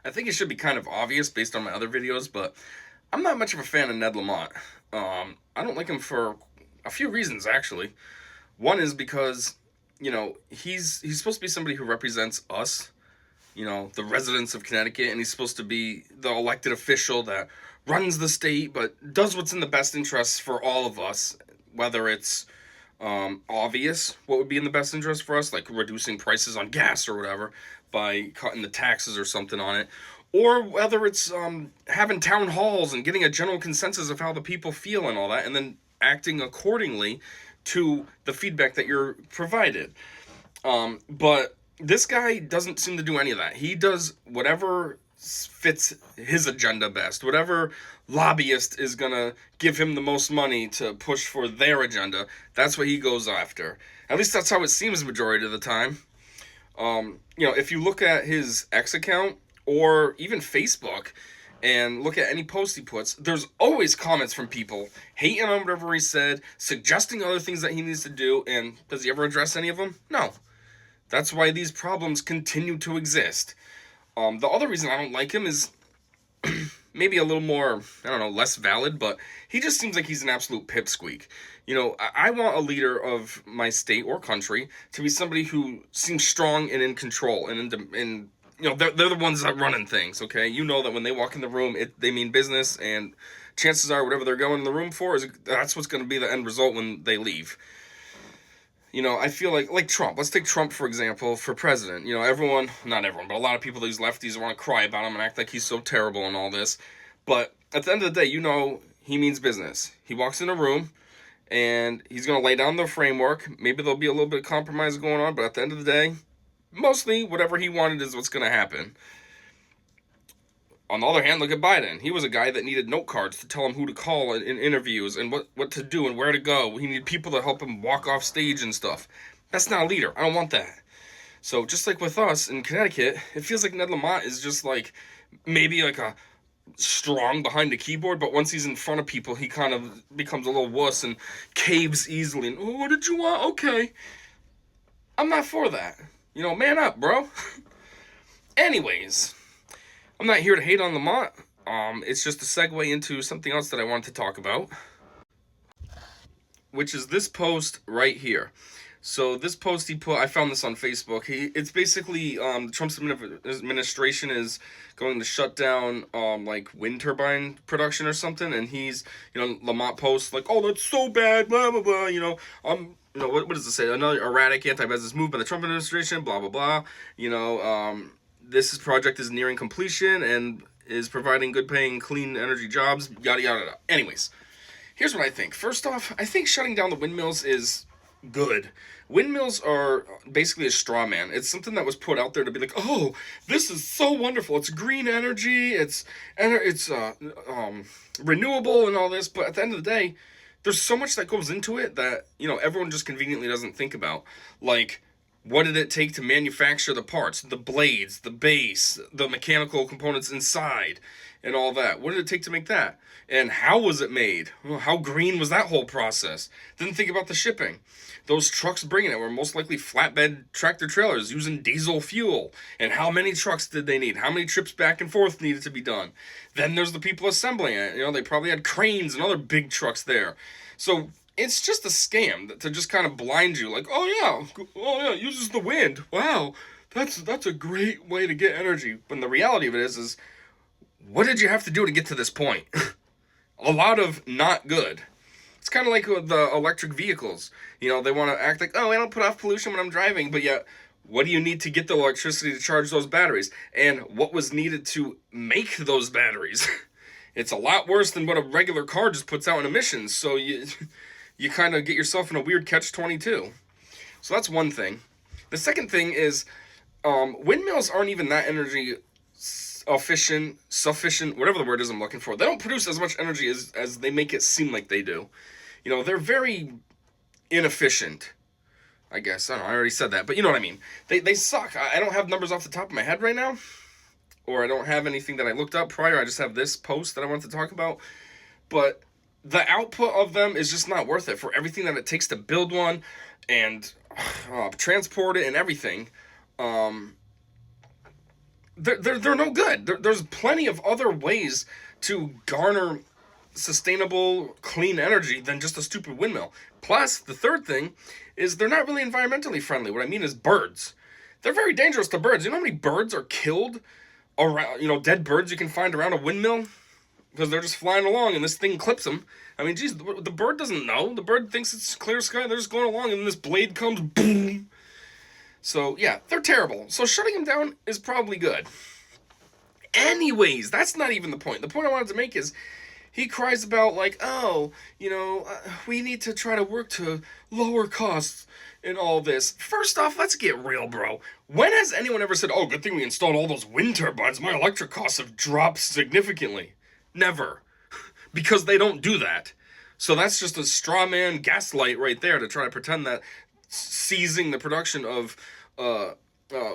I think it should be kind of obvious based on my other videos, but I'm not much of a fan of Ned Lamont. I don't like him for a few reasons, actually. One is because, he's supposed to be somebody who represents us, the residents of Connecticut, and he's supposed to be the elected official that runs the state, but does what's in the best interests for all of us, whether it's obvious what would be in the best interest for us, like reducing prices on gas or whatever by cutting the taxes or something on it, or whether it's having town halls and getting a general consensus of how the people feel and all that, and then acting accordingly to the feedback that you're provided. But this guy doesn't seem to do any of that. He does whatever fits his agenda best. Whatever lobbyist is gonna give him the most money to push for their agenda, that's what he goes after. At least that's how it seems majority of the time. If you look at his X account or even Facebook and look at any post he puts, there's always comments from people hating on whatever he said, suggesting other things that he needs to do, and does he ever address any of them? No. That's why these problems continue to exist. The other reason I don't like him is maybe a little more, I don't know, less valid, but he just seems like he's an absolute pipsqueak. I want a leader of my state or country to be somebody who seems strong and in control and they're the ones that running things, okay? You know that when they walk in the room, they mean business, and chances are whatever they're going in the room for, that's what's going to be the end result when they leave. I feel like Trump. Let's take Trump, for example, for president. Everyone, not everyone, but a lot of people, these lefties want to cry about him and act like he's so terrible and all this. But at the end of the day, he means business. He walks in a room and he's going to lay down the framework. Maybe there'll be a little bit of compromise going on, but at the end of the day, mostly whatever he wanted is what's going to happen. On the other hand, look at Biden. He was a guy that needed note cards to tell him who to call in interviews and what to do and where to go. He needed people to help him walk off stage and stuff. That's not a leader. I don't want that. So just like with us in Connecticut, it feels like Ned Lamont is just like maybe like a strong behind the keyboard, but once he's in front of people, he kind of becomes a little wuss and caves easily. And, oh, what did you want? Okay. I'm not for that. Man up, bro. Anyways, I'm not here to hate on Lamont. It's just a segue into something else that I wanted to talk about, which is this post right here. So this post he put, I found this on Facebook. It's basically Trump's administration is going to shut down like wind turbine production or something, and Lamont posts like, oh, that's so bad, blah blah blah. What does it say? Another erratic anti-business move by the Trump administration, blah blah blah. This project is nearing completion and is providing good paying clean energy jobs, yada yada yada. Anyways, here's what I think. First off, I think shutting down the windmills is good. Windmills are basically a straw man. It's something that was put out there to be like, oh, this is so wonderful. It's green energy. It's renewable and all this. But at the end of the day, there's so much that goes into it that everyone just conveniently doesn't think about. Like, what did it take to manufacture the parts, the blades, the base, the mechanical components inside, and all that? What did it take to make that? And how was it made? Well, how green was that whole process? Didn't think about the shipping. Those trucks bringing it were most likely flatbed tractor trailers using diesel fuel. And how many trucks did they need? How many trips back and forth needed to be done? Then there's the people assembling it. They probably had cranes and other big trucks there. So it's just a scam to just kind of blind you, like, oh yeah, it uses the wind. Wow, that's a great way to get energy. When the reality of it is what did you have to do to get to this point? A lot of not good. It's kind of like with the electric vehicles. They want to act like, oh, I don't put off pollution when I'm driving, but yet, what do you need to get the electricity to charge those batteries? And what was needed to make those batteries? It's a lot worse than what a regular car just puts out in emissions. So you kind of get yourself in a weird catch-22. So that's one thing. The second thing is windmills aren't even that energy sufficient, whatever the word is I'm looking for. They don't produce as much energy as they make it seem like they do. They're very inefficient, I guess. I don't know, I already said that, but you know what I mean. They suck. I don't have numbers off the top of my head right now, or I don't have anything that I looked up prior. I just have this post that I want to talk about. But the output of them is just not worth it for everything that it takes to build one and transport it and everything. they're no good. There's plenty of other ways to garner sustainable, clean energy than just a stupid windmill. Plus, the third thing is they're not really environmentally friendly. What I mean is birds. They're very dangerous to birds. You know how many birds are killed around, dead birds you can find around a windmill? Because they're just flying along and this thing clips them. I mean, geez, the bird doesn't know. The bird thinks it's clear sky. They're just going along and then this blade comes, boom. So, yeah, they're terrible. So shutting them down is probably good. Anyways, that's not even the point. The point I wanted to make is he cries about, like, oh, we need to try to work to lower costs and all this. First off, let's get real, bro. When has anyone ever said, oh, good thing we installed all those wind turbines, my electric costs have dropped significantly? Never. Because they don't do that. So that's just a straw man gaslight right there to try to pretend that seizing the production of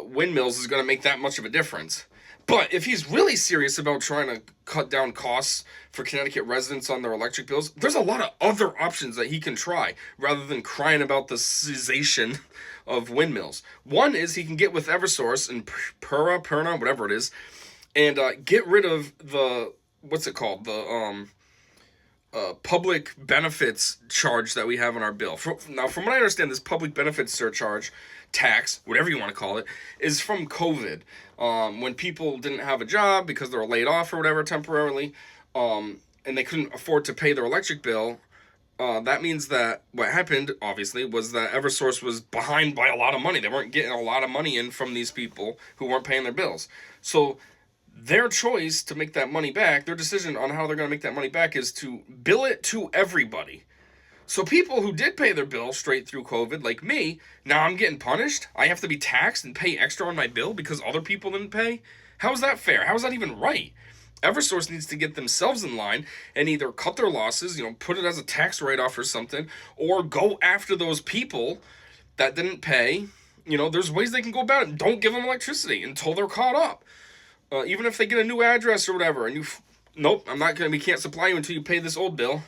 windmills is going to make that much of a difference. But if he's really serious about trying to cut down costs for Connecticut residents on their electric bills, there's a lot of other options that he can try rather than crying about the cessation of windmills. One is he can get with Eversource and Perna, whatever it is, and get rid of the, what's it called? The public benefits charge that we have on our bill. Now, from what I understand, this public benefits surcharge, tax, whatever you want to call it, is from COVID. When people didn't have a job because they were laid off or whatever temporarily, and they couldn't afford to pay their electric bill, that means that what happened, obviously, was that Eversource was behind by a lot of money. They weren't getting a lot of money in from these people who weren't paying their bills. So their choice to make that money back, their decision on how they're going to make that money back is to bill it to everybody. So people who did pay their bill straight through COVID, like me, now I'm getting punished? I have to be taxed and pay extra on my bill because other people didn't pay? How is that fair? How is that even right? Eversource needs to get themselves in line and either cut their losses, put it as a tax write-off or something, or go after those people that didn't pay. There's ways they can go about it. Don't give them electricity until they're caught up. Even if they get a new address or whatever, and nope, we can't supply you until you pay this old bill.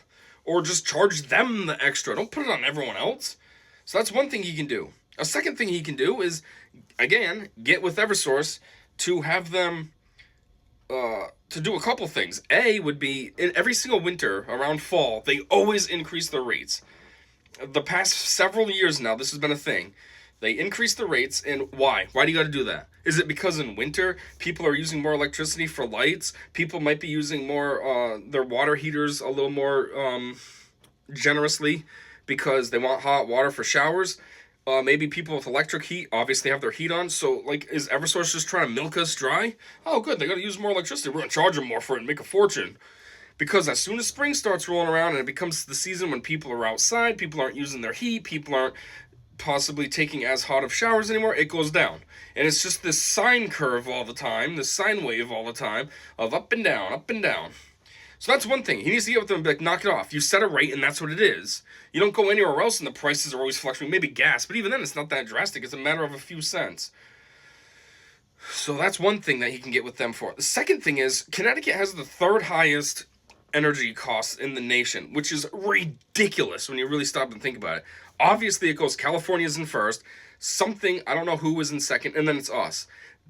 Or just charge them the extra. Don't put it on everyone else. So that's one thing he can do. A second thing he can do is, again, get with Eversource to have them, to do a couple things. A would be, in every single winter, around fall, they always increase their rates. The past several years now, this has been a thing. They increase the rates, and why? Why do you got to do that? Is it because in winter, people are using more electricity for lights? People might be using more, their water heaters a little more generously because they want hot water for showers? Maybe people with electric heat obviously have their heat on. So, is Eversource just trying to milk us dry? Oh, good, they got to use more electricity. We're going to charge them more for it and make a fortune. Because as soon as spring starts rolling around and it becomes the season when people are outside, people aren't using their heat, people aren't possibly taking as hot of showers anymore, it goes down. And it's just this sine curve all the time, this sine wave all the time of up and down, up and down. So that's one thing. He needs to get with them and be like, knock it off. You set a rate and that's what it is. You don't go anywhere else and the prices are always fluctuating. Maybe gas, but even then it's not that drastic. It's a matter of a few cents. So that's one thing that he can get with them for. The second thing is, Connecticut has the third highest energy costs in the nation, which is ridiculous when you really stop and think about it. Obviously, it goes California's in first, I don't know who was in second, and then it's us.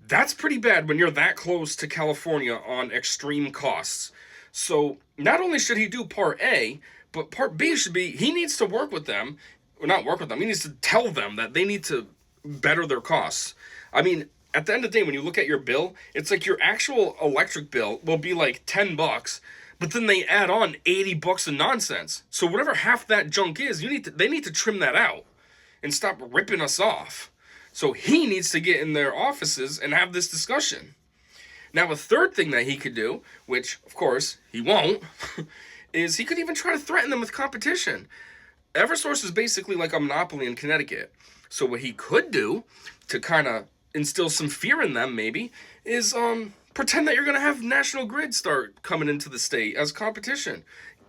That's pretty bad when you're that close to California on extreme costs. So not only should he do part A, but part B should be, he needs to work with them, or not work with them, he needs to tell them that they need to better their costs. I mean, at the end of the day, when you look at your bill, it's like your actual electric bill will be like $10, but then they add on $80 of nonsense. So whatever half that junk is, they need to trim that out and stop ripping us off. So he needs to get in their offices and have this discussion. Now, a third thing that he could do, which, of course, he won't, is he could even try to threaten them with competition. Eversource is basically like a monopoly in Connecticut. So what he could do to kind of instill some fear in them, maybe, is pretend that you're going to have National Grid start coming into the state as competition.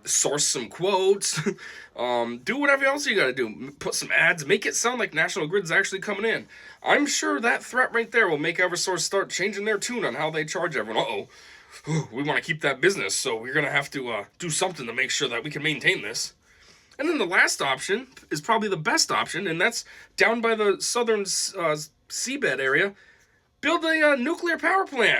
Source some quotes, do whatever else you got to do. Put some ads, make it sound like National Grid's actually coming in. I'm sure that threat right there will make Eversource start changing their tune on how they charge everyone. Uh-oh, we want to keep that business, so we're going to have to do something to make sure that we can maintain this. And then the last option is probably the best option, and that's down by the southern seabed area. build a nuclear power plant.